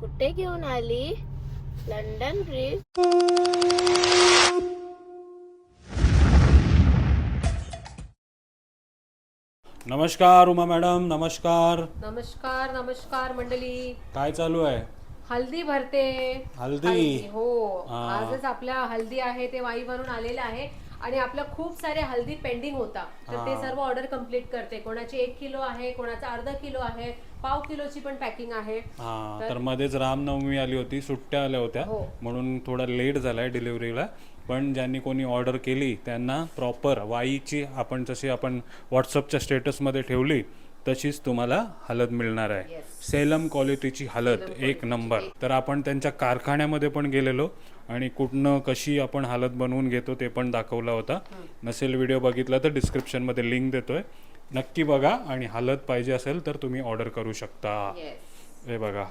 कुठे घेऊन आली? London bridge. नमस्कार उमा मॅडम. नमस्कार. नमस्कार नमस्कार मंडळी. काय चालू आहे? हल्दी भरते. हल्दी? हो, हा. आजच आपल्या हल्दी आहे ते वाई भरून आलेलं आहे आणि आपल्या खूप सारे हल्दी पेंडिंग होता, तर ते सर्व ऑर्डर कंप्लीट करते. कोणाची 1 किलो आहे, कोणाचा अर्धा किलो आहे, पाव किलोची पण पॅकिंग आहे. हा, तर मध्येच रामनवमी आली होती, सुट्ट्या आल्या होत्या, म्हणून थोडा लेट झालाय डिलिव्हरीला. पण ज्यांनी कोणी ऑर्डर केली त्यांना प्रॉपर वाईची आपण जशी आपण व्हॉट्सअपच्या स्टेटसमध्ये ठेवली तशीच तुम्हाला हळद मिळणार आहे. सेलम क्वालिटीची हळद, एक नंबर. तर आपण त्यांच्या कारखान्यामध्ये पण गेलेलो आणि कुठनं कशी आपण हळद बनवून घेतो ते पण दाखवला होता. नसेल व्हिडिओ बघितला तर डिस्क्रिप्शनमध्ये लिंक देतोय, नक्की बघा. आणि हळद पाहिजे असेल तर तुम्ही ऑर्डर करू शकता. हे बघा,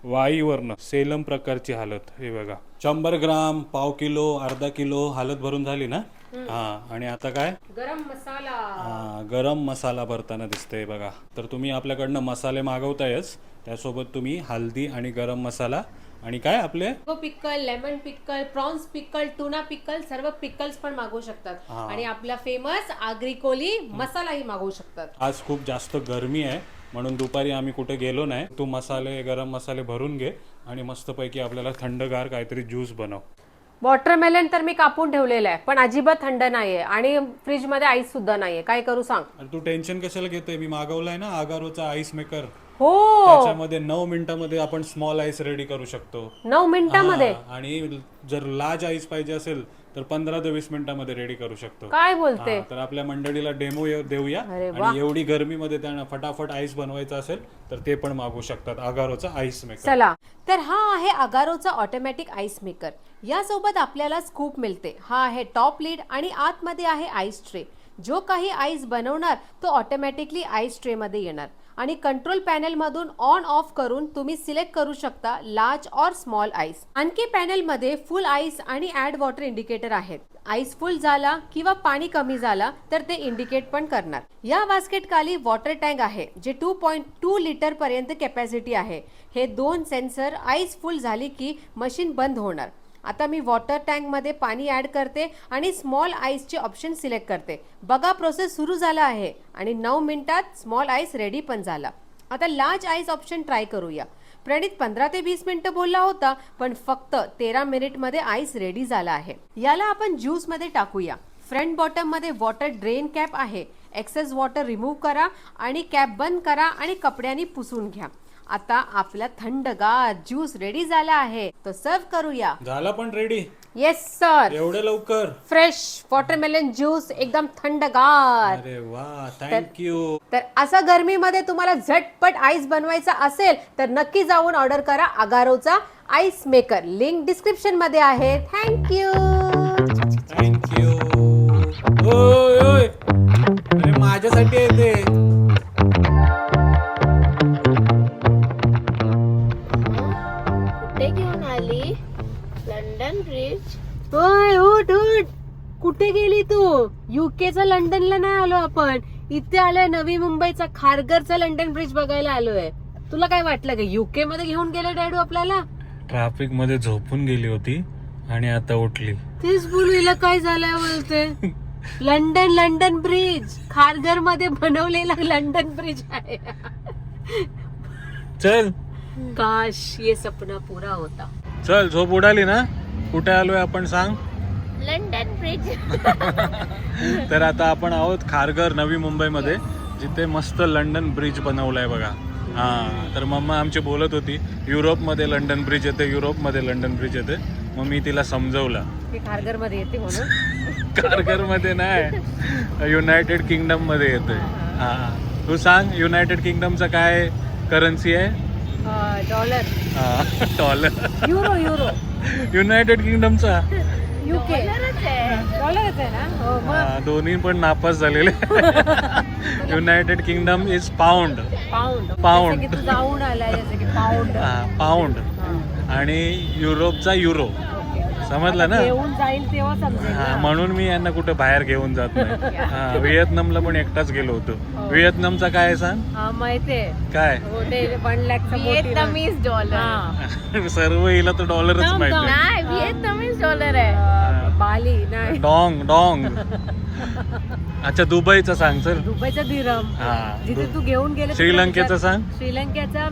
वाईवरनं सेलम प्रकारची हळद. हे बघा, 100 ग्राम, पाव किलो, अर्धा किलो हळद भरून झाली ना. हा, आणि आता काय? गरम मसाला. हा, गरम मसाला भरताना दिसतंय बघा. तर तुम्ही आपल्याकडनं मसाले मागवतायच, त्यासोबत तुम्ही हल्दी आणि गरम मसाला आणि काय आपले पिकल, लेमन पिकल, प्रॉन्स पिकल, टुना पिकल, सर्व पिकल्स पण मागवू शकतात. आणि आपला फेमस आग्रिकोली मसालाही मागवू शकतात. आज खूप जास्त गरमी आहे म्हणून दुपारी आम्ही कुठे गेलो नाही. तू मसाले, गरम मसाले भरून घे आणि मस्तपैकी आपल्याला थंडगार काहीतरी ज्यूस बनव. वॉटरमेलन तर मी कापून ठेवलेलं आहे, पण अजिबात थंड नाहीये आणि फ्रीज मध्ये आईस सुद्धा नाहीये. काय करू सांग? आणि तू टेन्शन कशाला घेतोय? मी मागवलाय ना आगारोचा आईस मेकर. हो, त्याच्यामध्ये 9 मिनिटांमध्ये आपण स्मॉल आईस रेडी करू शकतो. 9 मिनिटांमध्ये? आणि जर लार्ज आईस पाहिजे असेल तर 15 ते 20 मिनिटांमध्ये रेडी करू शकतो. काय बोलते? तर आपल्या मंडळीला डेमो देऊया. आणि एवढी गर्मीमध्ये त्यांना फटाफट आईस बनवायचं असेल तर ते पण मागवू शकतात, आगारोचा आईस मेकर. चला, तर हा आहे अगारोचा ऑटोमॅटिक आईस मेकर. यासोबत आपल्याला स्कूप मिळते. हा आहे टॉप लीड आणि आतमध्ये आहे आईस ट्रे. जो काही आईस बनवणार तो ऑटोमॅटिकली आईस ट्रे मध्ये येणार आणि कंट्रोल पॅनल मधून ऑन ऑफ करून तुम्ही सिलेक्ट करू शकता लार्ज और स्मॉल आईस. आणखी पॅनल मध्ये फुल आईस आणि ऍड वॉटर इंडिकेटर आहेत. आईस फुल झाला किंवा पाणी कमी झाला तर ते इंडिकेट पण करणार. या बास्केट खाली वॉटर टँक आहे जे 2.2 लिटर पर्यंत कॅपॅसिटी आहे. हे 2 सेन्सर आईस फुल झाली की मशीन बंद होणार. आता मी वॉटर टँक मध्ये पाणी ऍड करते आणि स्मॉल आईसचे ऑप्शन सिलेक्ट करते. बघा, प्रोसेस सुरू झाला आहे आणि 9 मिनिटात स्मॉल आईस रेडी पण झाला. आता लार्ज आईस ऑप्शन ट्राय करूया. प्रणित 15 ते 20 मिनिटं बोलला होता, पण फक्त 13 मिनिट मध्ये आईस रेडी झाला आहे. याला आपण ज्यूस मध्ये टाकूया. फ्रंट बॉटम मध्ये वॉटर ड्रेन कॅप आहे. एक्सेस वॉटर रिमूव्ह करा आणि कॅप बंद करा आणि कपड्याने पुसून घ्या. आता आपला थंडगार ज्यूस रेडी झाला आहे, तो सर्व करूया. झाला पण रेडी? Yes sir. एवढे लवकर? फ्रेश वॉटरमेलन ज्यूस, एकदम थंडगार. अरे वा, थँक्यू. तर असं गरमीमध्ये तुम्हाला झटपट आईस बनवायचा असेल तर नक्की जाऊन ऑर्डर करा अगारोचा आईस मेकर. लिंक डिस्क्रिप्शन मध्ये आहे. थँक्यू. ओय ओय, अरे माझ्यासाठी आहे ते. कुठे घेऊन आली? London bridge. ओय, उठ उठ. कुठे गेली तू? युकेचा लंडनला नाही आलो आपण, इथे आलोय नवी मुंबईचा खारघरचा लंडन ब्रिज बघायला आलोय. तुला काय वाटलं का युके मध्ये घेऊन गेले डॅडू आपल्याला? ट्रॅफिक मध्ये झोपून गेली होती आणि आता उठली. तेच बोलू, हिला काय झालंय बोलते. लंडन ब्रिज, खारघर मध्ये बनवलेला लंडन ब्रिज आहे. चल, काश ये सपना पूरा होता. चल, झोप उडाली ना? कुठे आलोय आपण सांग? London bridge. तर आता आपण आहोत खारघर, नवी मुंबईमध्ये, जिथे मस्त लंडन ब्रिज बनवलाय बघा. हा, तर मम्मा आमची बोलत होती युरोपमध्ये लंडन ब्रिज येते, युरोपमध्ये लंडन ब्रिज येते. मग मी तिला समजवलं खारघर मध्ये येते म्हणून. खारघर मध्ये नाही, युनायटेड किंगडम मध्ये येतोय. हा, तू सांग, युनायटेड किंगडमचा काय करन्सी आहे? डॉलर. डॉलर. युरो. युनायटेड किंगडमचा युके डॉलरच आहे ना. दोन्ही पण नापास झालेले. United kingdom is pound. Pound जाऊन आलाय जसं की पाऊंड. पाऊंड. आणि युरोपचा युरो. समजलं ना? येऊन जाईल तेव्हा समजेल हा ना. म्हणून मी यांना कुठे बाहेर घेऊन जात नाही. हा व्हिएतनामला पण एकटाच गेलो होतो. व्हिएतनामचा काय आहे सांग? हा, माहितीये काय हो ते 1 लाख व्हिएतनामीज डॉलर. सर्व हिला तर डॉलरच माहिती. नाही व्हिएतनामीज डॉलर आहे. बाली नाही डॉंग डॉंग. अच्छा दुबईचं सांग चल. दुबईचा दिरम हा जिथे तू घेऊन गेले श्रीलंकेचं सांग. श्रीलंकेचा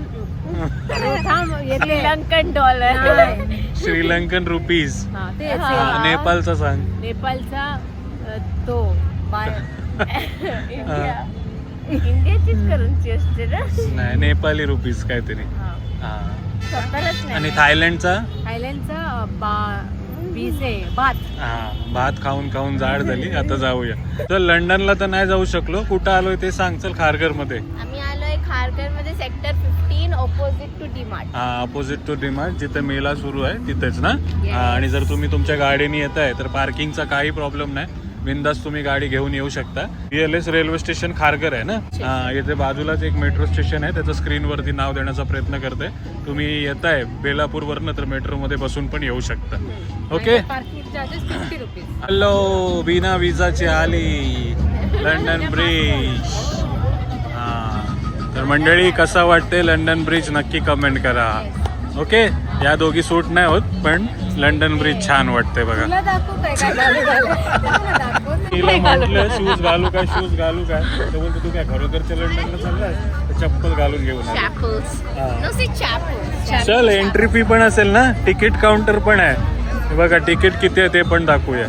थांब येते श्रीलंकन डॉलर. नाही. श्रीलंकन रुपीज. हा, ते हा, नेपाळचं सांग. नेपाळचा तो बाय इंडियाचीच करन्सी असते ना. नाही नेपाळी रुपीज काहीतरी. हा स्वतःलाच नाही. आणि थायलंडचा थायलंडचा बीस आहे भात. हा भात खाऊन खाऊन जाड झाली. आता जाऊया. तर लंडनला तर नाही जाऊ शकलो. कुठं आलोय ते सांग चल. खारघर मध्ये. आम्ही आलोय खारघर मध्ये सेक्टर 15 ऑपोजिट टू डीमार्ट. हा अपोजिट टू डिमार्ट जिथे मेला सुरू आहे तिथेच ना. हा, आणि जर तुम्ही तुमच्या गाडीने येत आहे तर पार्किंगचा काही प्रॉब्लेम नाही. बिंदास तुम्ही गाडी घेऊन येऊ शकता. PLS रेल्वे स्टेशन खारघर आहे ना. हा इथे बाजूलाच एक मेट्रो स्टेशन आहे. त्याचं स्क्रीनवरती नाव देण्याचा प्रयत्न करते. तुम्ही येताय बेलापूर वरनं तर मेट्रो मध्ये बसून पण येऊ शकता. Okay. Parking charges 50 rupees. Hello बिना विजाची आली लंडन ब्रिज. हा तर मंडळी कसा वाटते लंडन ब्रिज नक्की कमेंट करा. ओके. या दोघी सूट नाही होत पण लंडन ब्रिज छान वाटते बघा. तुला दाखवू काय काय घालू दाखव. तिला म्हटलं शूज घालू काय शूज घालू काय तर बोलतो तू काय खरोखरच्या लंडनला चाललाय तर चप्पल घालून घेऊन आली. चॅपल्स. हा. No see chappals. चल एंट्री फी पण असेल ना. तिकीट काउंटर पण आहे. हे बघा तिकीट किती आहे ते पण दाखवूया.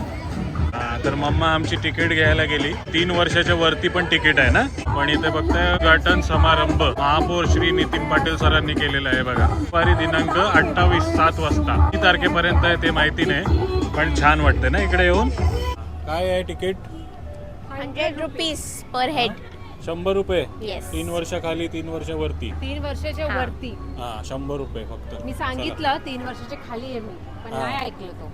हा, तर मम्मा आमची तिकीट घ्यायला गेली. 3 वर्षाच्या वरती पण तिकीट आहे ना. पण इथे फक्त उद्घाटन समारंभ महापौर श्री नितीन पाटील सरांनी केलेला आहे बघा. दुपारी दिनांक 28/7 वाजता. किती तारखेपर्यंत आहे ते माहिती नाही पण छान वाटतं ना इकडे येऊन. काय आहे तिकीट? 100 rupees per head. 100 रुपये. येस. 3 वर्षाखाली 3 वर्षावरती. 3 वर्षाच्या हा. वरती. हा 100 रुपये फक्त. मी सांगितलं 3 वर्षाच्या खाली आहे मी पण हा. नाही ऐकलं तो.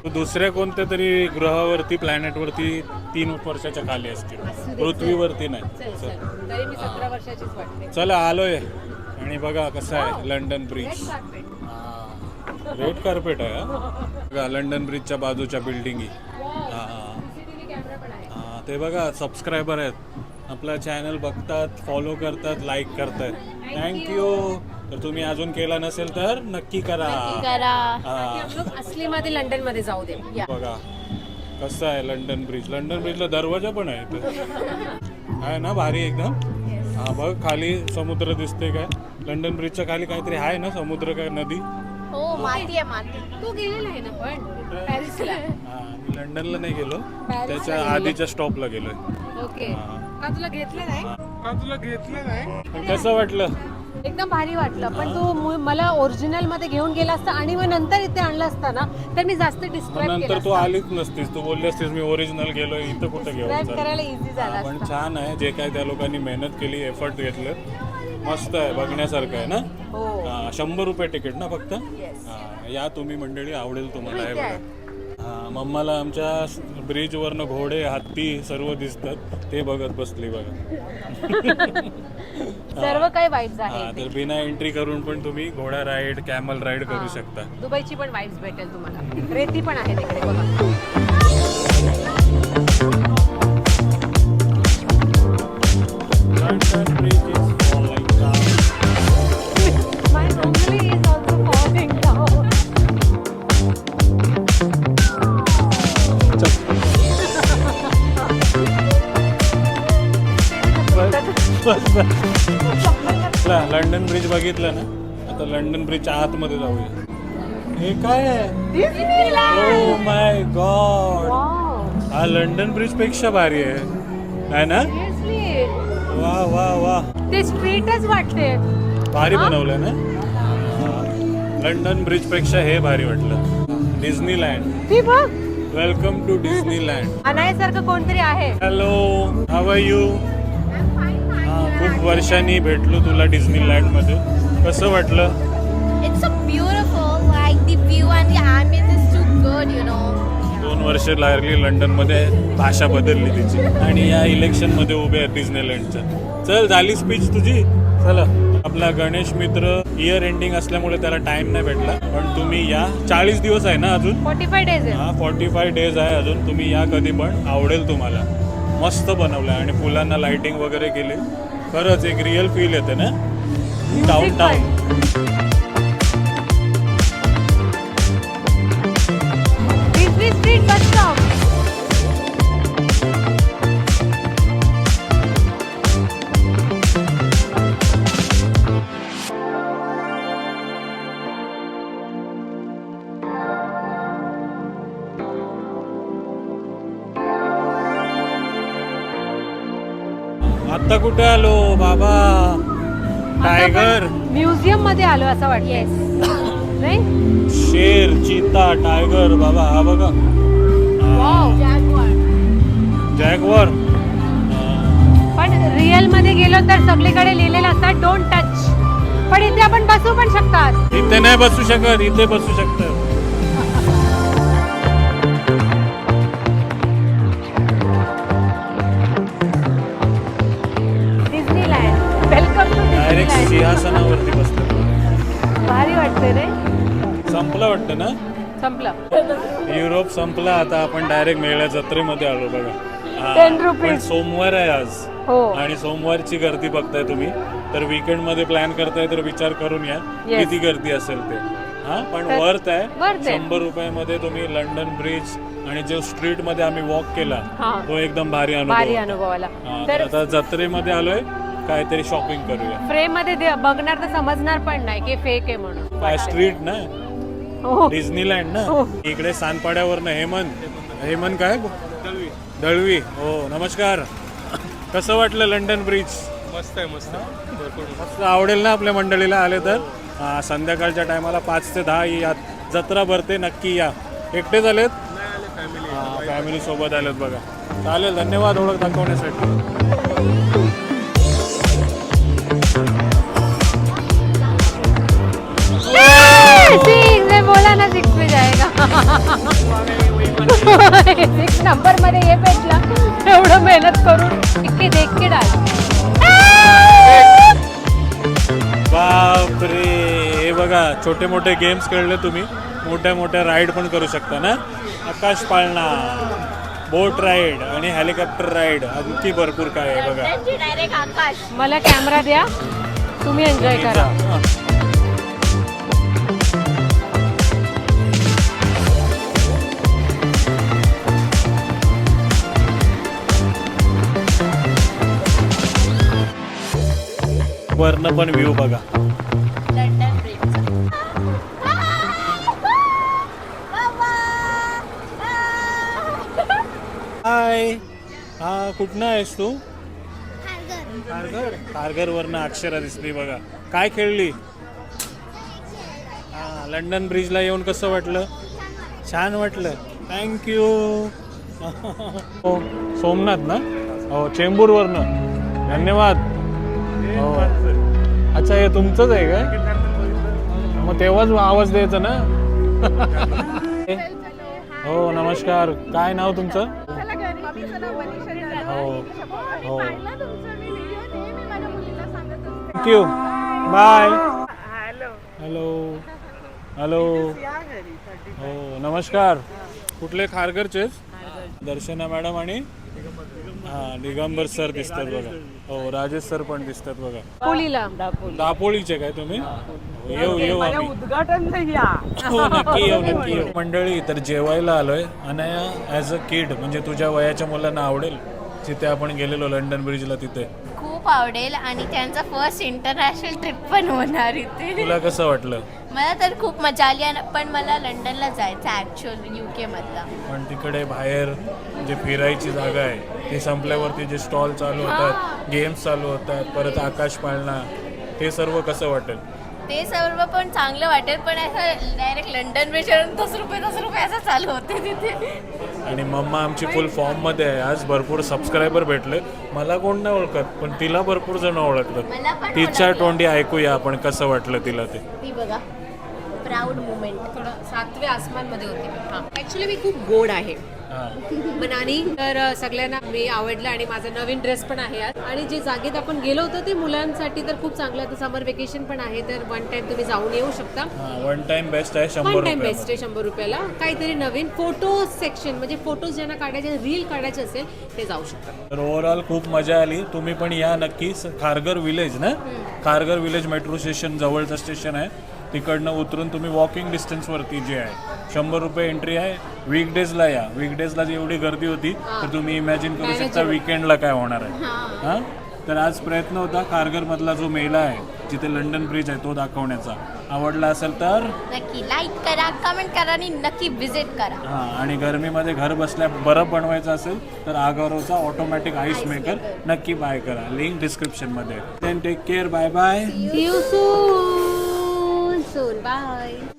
तू दुसऱ्या कोणत्या तरी ग्रहावरती प्लॅनेटवरती 3 वर्षाच्या खाली असतील. असू दे, पृथ्वीवरती चल नाही. चल तरी मी 17 वर्षाचीच वाटते. चला आलोय आणि बघा कसं आहे लंडन ब्रिज. रेड कार्पेट आहे हा. बघा लंडन ब्रिजच्या बाजूच्या बिल्डिंगी. हा ते बघा सबस्क्रायबर आहेत आपला चॅनल बघतात फॉलो करतात लाईक करतात. थँक्यू. तर तुम्ही अजून केला नसेल तर नक्की करा. करा. हा असलीमध्ये लंडन मध्ये जाऊ दे. बघा कसं आहे लंडन ब्रिज. लंडन ब्रिजला दरवाजा पण आहे इथं. आहे ना भारी एकदम. हा बघ खाली समुद्र दिसते काय. लंडन ब्रिजच्या खाली काहीतरी आहे ना समुद्र काय नदी. हो माती आहे माती. तू गेलेला आहे ना पण पॅरिसला. हा मी लंडनला नाही गेलो. पॅरिसला त्याच्या गेलो. आधीच्या स्टॉपला गेलोय. ओके. हा. का तुला घेतलं नाही? का तुला घेतलं नाही. पण कसं वाटलं? एकदम भारी वाटलं पण तू मला ओरिजिनल मध्ये घेऊन गेला असता आणि मग नंतर इथे आणलं असता ना तर मी जास्त मग डिस्क्राईब नंतर तू आलीच नसतीस. तू बोलली असतीस मी ओरिजिनल गेलोय इथं कुठं घेऊन डिस्क्राईब चाललो. करायला इझी झाला पण असता. छान आहे जे काय त्या लोकांनी मेहनत केली एफर्ट घेतलं मस्त आहे बघण्यासारखं आहे ना. हो. हा 100 रुपये तिकीट ना फक्त. Yes. हा, या तुम्ही मंडळी आवडेल तुम्हाला हे माहिती आहे. बघा. हा मम्माला आमच्या ब्रिजवरनं घोडे हत्ती सर्व दिसतात ते बघत बसली बघा. सर्व काही वाईब्स हा आहेत. तर बिना एंट्री करून पण तुम्ही घोडा राईड कॅमल राईड करू शकता. दुबईची पण वाईब्स भेटेल तुम्हाला. रेती पण आहे तिकडे बघा. London Bridge is falling down. My family is also falling down. London bridge बघितलं ना. आता लंडन ब्रिजच्या आतमध्ये जाऊया. हे काय आहे? Oh my God. Wow. हा लंडन ब्रिज पेक्षा भारी आहे ना. Seriously. वा वा वा ते स्ट्रीटच वाटते. भारी बनवलंय ना. लंडन ब्रिज पेक्षा हे भारी वाटलं. डिझनीलँड. ती बघ वेलकम टू डिझनीलँड. अनायसारखं कोणतरी आहे. Hello how are you. खूप वर्षांनी भेटलो तुला डिझनीलँड मध्ये. कसं वाटलं? It's so beautiful. Like the view and the ambience is too good, you know. 2 वर्ष लागली लंडन मध्ये भाषा बदलली तिची आणि या इलेक्शन मध्ये उभे आहेत डिझनीलँडच्या. चल झाली स्पीच तुझी. चला आपला गणेश मित्र इयर एंडिंग असल्यामुळे त्याला टाइम नाही भेटला, पण तुम्ही या. 40 दिवस आहे ना अजून? 45 डेज आहे. हा 45 डेज आहे अजून. तुम्ही या कधी पण, आवडेल तुम्हाला. मस्त बनवलं आहे आणि फुलांना लाइटिंग वगैरे केली. खरंच एक रिअल फील येते ना डाऊन. Street bus stop. आता कुठे आलो बाबा? टायगर, म्युझियम मध्ये आलो असं वाटतं. नाही शेर, चीता, टायगर बाबा. हा बघा जॅगवार. पण रिअल मध्ये गेलो तर सगळीकडे लिहिलेलं असतात डोंट टच, पण इथे आपण बसू पण शकतात. इथे नाही बसू शकत, इथे बसू शकतात. Disneyland. Welcome to direct Disneyland. सिंहासनावरती बसतो. भारी वाटते रे. संपलं वाटतं ना? संपलं. युरोप संपला. आता आपण डायरेक्ट मेळ्या जत्रेमध्ये आलो बघा. 10 रुपीज. पण सोमवार आहे आज हो. आणि सोमवारची गर्दी बघताय तुम्ही. तर वीकेंड मध्ये प्लॅन करताय तर विचार करून या Yes. किती गर्दी असेल ते. हा पण तर वर्थ आहे. worth आहे. 100 रुपयामध्ये तुम्ही लंडन ब्रिज आणि जो स्ट्रीट मध्ये आम्ही वॉक केला हा. तो एकदम भारी भारी अनुभव. अनुभव आला. हा, तर तर आता जत्रेमध्ये आलोय, काहीतरी शॉपिंग करूया. फ्रेम मध्ये बघणार तर समजणार पण नाही की फेक आहे म्हणून. काय स्ट्रीट ना, हो. डिझनीलँड ना. हो. इकडे सानपाड्यावरनं हेमंत काय दळवी. हो नमस्कार. कसं वाटलं लंडन ब्रिज? मस्त आहे, मस्त मस्त. आवडेल ना आपल्या मंडळीला आले तर. संध्याकाळच्या टायमाला 5 ते 10 या जत्रा भरते, नक्की या. एकटेच आलेत? फॅमिली सोबत आलेत बघा. चालेल, धन्यवाद ओळख दाखवण्यासाठी. मैं बोला ना 6 पे जाएगा. 6 नंबर मध्ये हे भेटला. एवढं मेहनत करून इतके देख के डाल. बापरे, हे बघा छोटे मोठे गेम्स खेळले तुम्ही. मोठ्या मोठ्या राईड पण करू शकता ना. आकाश पाळणा, बोट राईड आणि हेलिकॉप्टर राईड, आणखी भरपूर काय आहे बघा. डायरेक्ट आकाश. मला कॅमेरा द्या, तुम्ही एन्जॉय करा. वरनं पण व्ह्यू बघा. London bridge. हाय. हा कुठनं आहेस तू? कारगर वरनं अक्षरा दिसली बघा. काय खेळली? हा, लंडन ब्रिजला येऊन कसं वाटलं? छान वाटलं. थँक्यू. हो सोमनाथ ना. हो चेंबूरवरनं. धन्यवाद. हो अच्छा, हे तुमचंच आहे काय? मग तेव्हाच आवाज द्यायचा ना. हो नमस्कार. काय नाव तुमचं? हो हो थँक्यू. बाय. Hello hello. हो नमस्कार. कुठले? खारघरचेच? दर्शना मॅडम आणि दिगंबर सर दिसतात बघा. हो राजेश सर पण दिसतात बघा. पोलीला दापोलीचे काय तुम्ही? येऊ आम्ही. उद्घाटन हो नक्की येऊ. मंडळी, तर जेवायला आलोय. अनया ॲज अ किड, म्हणजे तुझ्या वयाच्या मुलांना आवडेल जिथे आपण गेलेलो लंडन ब्रिजला, तिथे खूप आवडेल आणि त्यांचा फर्स्ट इंटरनॅशनल ट्रिप पण होणार इथे. तुला कसं वाटलं? मला तर खूप मजा आली. पण मला लंडनला जायचं ॲक्च्युअल UK मधला. पण तिकडे बाहेर जे फिरायची जागा आहे ते संपल्यावरती जे स्टॉल चालू होतात, गेम्स चालू होतात, परत आकाश पाळणा, ते सर्व कसं वाटेल? ते सर्व पण चांगलं वाटेल, पण असं डायरेक्ट लंडन ब्रिजवरून 10 रुपये असं चालू होते तिथे. आणि मम्मा आमची फुल फॉर्ममध्ये आहे आज. भरपूर सबस्क्रायबर भेटले. मला कोण नाही ओळखत, पण तिला भरपूर जण मला ओळखतात. पण तिच्या ओळखलं. तोंडी ऐकूया आपण कसं वाटलं तिला ते. ती बघा, प्राऊड मुमेंट. थोडं 7व्या आसमानमध्ये होते. हां ॲक्च्युली मी खूप गोड आहे. मनानी तर सगळ्यांना मी आवडलं आणि माझा नवीन ड्रेस पण आहे आज. आणि जे जागेत आपण गेलो होतो ते मुलांसाठी तर खूप चांगलं आहे. समर वेकेशन पण आहे तर वन टाइम तुम्ही जाऊन येऊ शकता. वन टाइम बेस्ट आहे, 100 वन टाइम रुपये. बेस्ट आहे 100 रुपयाला. काहीतरी नवीन फोटो सेक्शन म्हणजे फोटोज ज्यांना काढायचे रील काढायचे असेल ते जाऊ शकतात. तर ओव्हरऑल खूप मजा आली. तुम्ही पण या नक्की. खारघर विलेज ना, खारघर विलेज मेट्रो स्टेशन जवळचं स्टेशन आहे. तिकडनं उतरून तुम्ही वॉकिंग डिस्टन्सवरती जे आहे 100 रुपये एंट्री आहे. वीकडेजला या. वीकडेजला जी एवढी गर्दी होती तर तुम्ही इमॅजिन करू शकता वीकेंडला काय होणार आहे. हां, तर आज प्रयत्न होता खारघरमधला जो मेला आहे जिथे लंडन ब्रिज आहे तो दाखवण्याचा. आवडला असेल तर नक्की लाईक करा, कमेंट करा आणि नक्की विजिट करा. हां, आणि गरमीमध्ये घर बसल्या बरं बनवायचं असेल तर आगारोचा ऑटोमॅटिक आईस मेकर नक्की बाय करा. लिंक डिस्क्रिप्शनमध्ये. Then take care. Bye bye. See you soon. Bye.